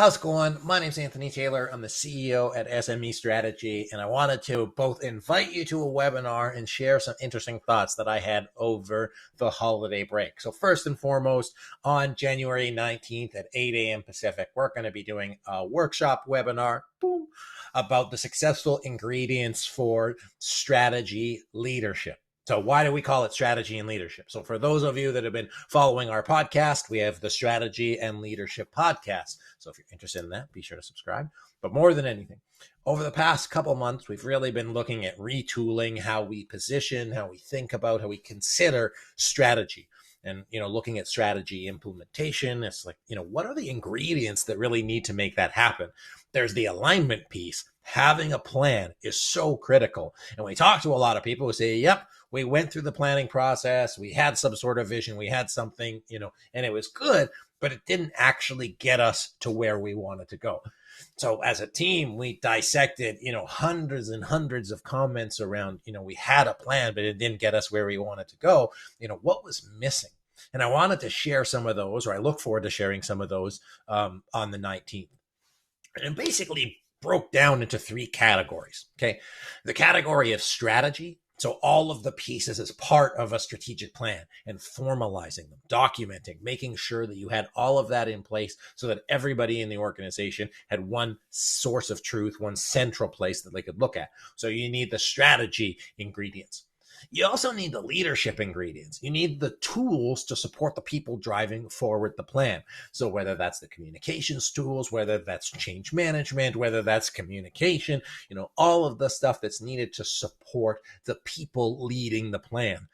How's it going? My name's Anthony Taylor. I'm the CEO at SME Strategy, and I wanted to both invite you to a webinar and share some interesting thoughts that I had over the holiday break. So first and foremost, on January 19th at 8 a.m. Pacific, we're going to be doing a workshop webinar about the successful ingredients for strategy leadership. So why do we call it strategy and leadership? So for those of you that have been following our podcast, we have the Strategy and Leadership Podcast. So if you're interested in that, be sure to subscribe. But more than anything, over the past couple months, we've really been looking at retooling how we position, how we think about, how we consider strategy. And, looking at strategy implementation, it's like, what are the ingredients that really need to make that happen? There's the alignment piece. Having a plan is so critical. And we talk to a lot of people who say, yep, we went through the planning process. We had some sort of vision. We had something, and it was good, but it didn't actually get us to where we wanted to go. So as a team, we dissected, hundreds and hundreds of comments around, we had a plan, but it didn't get us where we wanted to go. What was missing? And I wanted to share some of those, or I look forward to sharing some of those on the 19th. And basically broke down into three categories. Okay. The category of strategy. So all of the pieces as part of a strategic plan and formalizing them, documenting, making sure that you had all of that in place so that everybody in the organization had one source of truth, one central place that they could look at. So you need the strategy ingredients. You also need the leadership ingredients. You need the tools to support the people driving forward the plan. So whether that's the communications tools, whether that's change management, whether that's communication, all of the stuff that's needed to support the people leading the plan.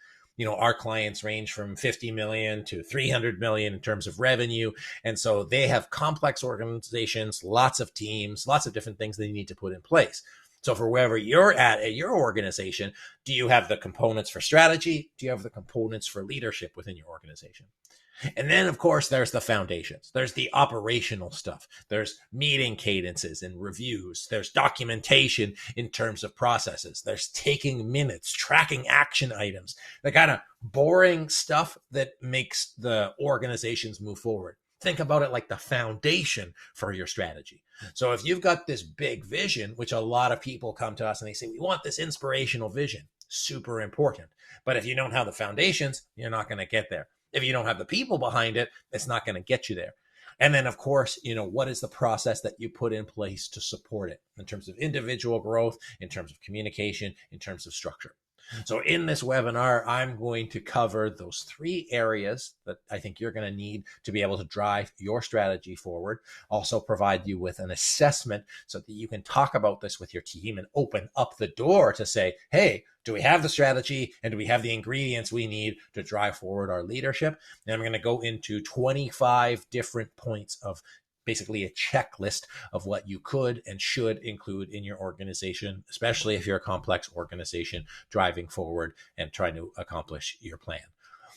Our clients range from 50 million to 300 million in terms of revenue. And so they have complex organizations, lots of teams, lots of different things they need to put in place. So for wherever you're at your organization, do you have the components for strategy? Do you have the components for leadership within your organization? And then, of course, there's the foundations. There's the operational stuff. There's meeting cadences and reviews. There's documentation in terms of processes. There's taking minutes, tracking action items, the kind of boring stuff that makes the organizations move forward. Think about it like the foundation for your strategy. So if you've got this big vision, which a lot of people come to us and they say, we want this inspirational vision, super important. But if you don't have the foundations, you're not going to get there. If you don't have the people behind it, it's not going to get you there. And then, of course, what is the process that you put in place to support it in terms of individual growth, in terms of communication, in terms of structure? So in this webinar, I'm going to cover those three areas that I think you're going to need to be able to drive your strategy forward. Also provide you with an assessment so that you can talk about this with your team and open up the door to say, hey, do we have the strategy and do we have the ingredients we need to drive forward our leadership? And I'm going to go into 25 different points of basically a checklist of what you could and should include in your organization, especially if you're a complex organization driving forward and trying to accomplish your plan.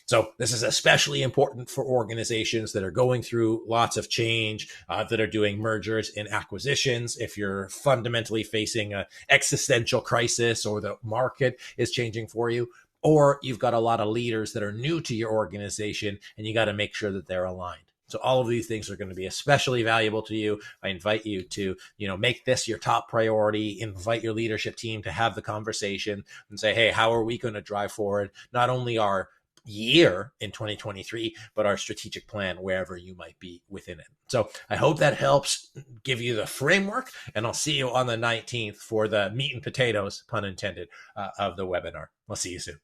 So this is especially important for organizations that are going through lots of change, that are doing mergers and acquisitions. If you're fundamentally facing an existential crisis or the market is changing for you, or you've got a lot of leaders that are new to your organization and you got to make sure that they're aligned. So all of these things are going to be especially valuable to you. I invite you to, make this your top priority, invite your leadership team to have the conversation and say, hey, how are we going to drive forward not only our year in 2023, but our strategic plan wherever you might be within it. So I hope that helps give you the framework, and I'll see you on the 19th for the meat and potatoes, pun intended, of the webinar. I'll see you soon.